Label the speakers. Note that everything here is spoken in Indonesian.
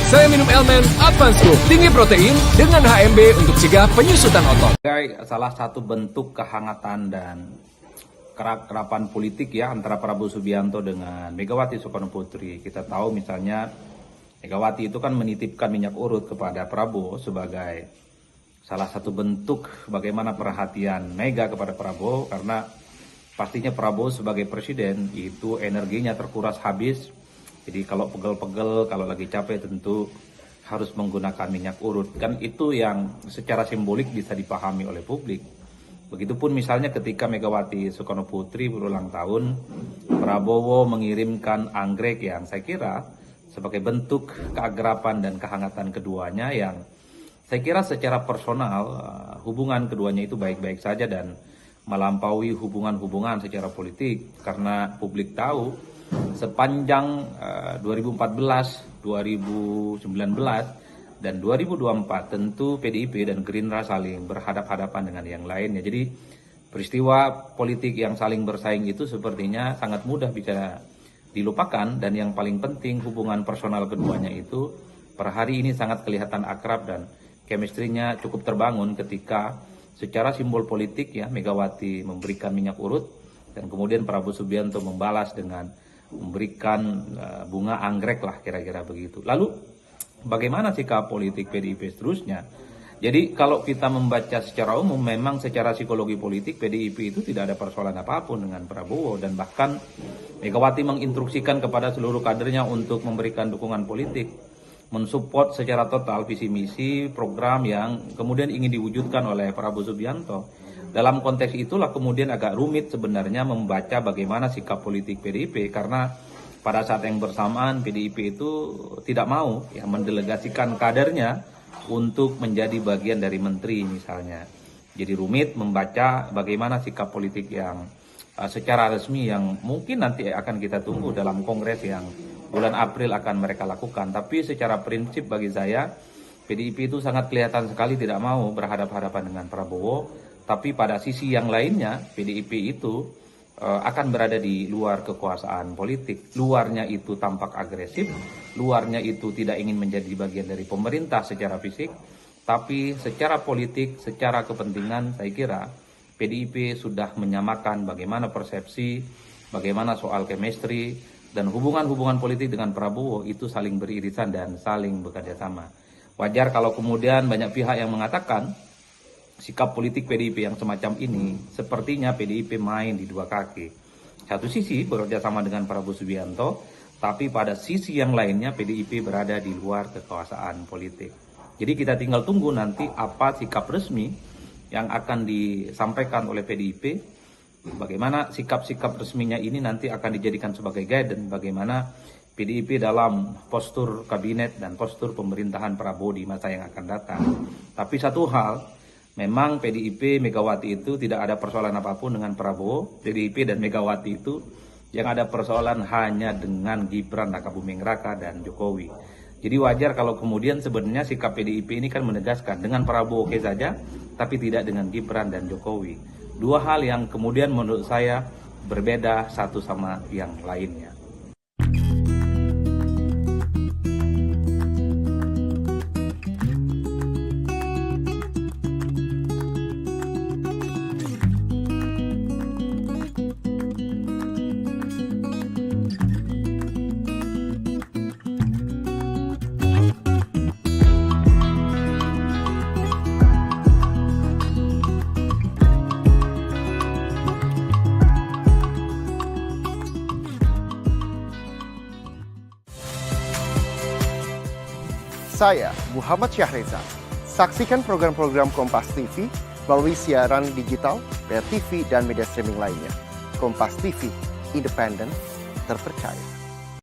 Speaker 1: Saya minum Elmen Advance Group, tinggi protein dengan HMB untuk cegah penyusutan otot.
Speaker 2: Salah satu bentuk kehangatan dan kerapan politik ya antara Prabowo Subianto dengan Megawati Soekarno Putri. Kita tahu misalnya Megawati itu kan menitipkan minyak urut kepada Prabowo sebagai salah satu bentuk bagaimana perhatian Mega kepada Prabowo, karena pastinya Prabowo sebagai presiden itu energinya terkuras habis. Jadi kalau pegel-pegel, kalau lagi capek tentu harus menggunakan minyak urut. Kan itu yang secara simbolik bisa dipahami oleh publik. Begitupun misalnya ketika Megawati Soekarno Putri berulang tahun, Prabowo mengirimkan anggrek yang saya kira sebagai bentuk keagrapan dan kehangatan keduanya, yang saya kira secara personal hubungan keduanya itu baik-baik saja dan melampaui hubungan-hubungan secara politik, karena publik tahu sepanjang 2014, 2019, dan 2024 tentu PDIP dan Gerindra saling berhadap-hadapan dengan yang lainnya. Jadi peristiwa politik yang saling bersaing itu sepertinya sangat mudah bisa dilupakan, dan yang paling penting hubungan personal keduanya itu per hari ini sangat kelihatan akrab dan chemistry-nya cukup terbangun ketika secara simbol politik ya Megawati memberikan minyak urut dan kemudian Prabowo Subianto membalas dengan memberikan bunga anggrek lah, kira-kira begitu. Lalu bagaimana sikap politik PDIP seterusnya? Jadi kalau kita membaca secara umum, memang secara psikologi politik PDIP itu tidak ada persoalan apapun dengan Prabowo, dan bahkan Megawati menginstruksikan kepada seluruh kadernya untuk memberikan dukungan politik, mensupport secara total visi misi program yang kemudian ingin diwujudkan oleh Prabowo Subianto. Dalam konteks itulah kemudian agak rumit sebenarnya membaca bagaimana sikap politik PDIP, karena pada saat yang bersamaan PDIP itu tidak mau ya mendelegasikan kadernya untuk menjadi bagian dari menteri misalnya. Jadi rumit membaca bagaimana sikap politik yang secara resmi yang mungkin nanti akan kita tunggu dalam kongres yang bulan April akan mereka lakukan. Tapi secara prinsip bagi saya PDIP itu sangat kelihatan sekali tidak mau berhadapan-hadapan dengan Prabowo. Tapi pada sisi yang lainnya, PDIP itu akan berada di luar kekuasaan politik. Luarnya itu tampak agresif, luarnya itu tidak ingin menjadi bagian dari pemerintah secara fisik, tapi secara politik, secara kepentingan, saya kira PDIP sudah menyamakan bagaimana persepsi, bagaimana soal chemistry, dan hubungan-hubungan politik dengan Prabowo itu saling beririsan dan saling bekerja sama. Wajar kalau kemudian banyak pihak yang mengatakan, sikap politik PDIP yang semacam ini sepertinya PDIP main di dua kaki. Satu sisi bekerja sama dengan Prabowo Subianto, tapi pada sisi yang lainnya PDIP berada di luar kekuasaan politik. Jadi kita tinggal tunggu nanti apa sikap resmi yang akan disampaikan oleh PDIP. Bagaimana sikap-sikap resminya ini nanti akan dijadikan sebagai guidance bagaimana PDIP dalam postur kabinet dan postur pemerintahan Prabowo di masa yang akan datang. Tapi satu hal, memang PDIP Megawati itu tidak ada persoalan apapun dengan Prabowo. PDIP dan Megawati itu yang ada persoalan hanya dengan Gibran Rakabuming Raka dan Jokowi. Jadi wajar kalau kemudian sebenarnya sikap PDIP ini kan menegaskan dengan Prabowo oke saja, tapi tidak dengan Gibran dan Jokowi. Dua hal yang kemudian menurut saya berbeda satu sama yang lainnya.
Speaker 3: Saya Muhammad Syahreza. Saksikan program-program Kompas TV melalui siaran digital, pay TV, dan media streaming lainnya. Kompas TV, independen, terpercaya.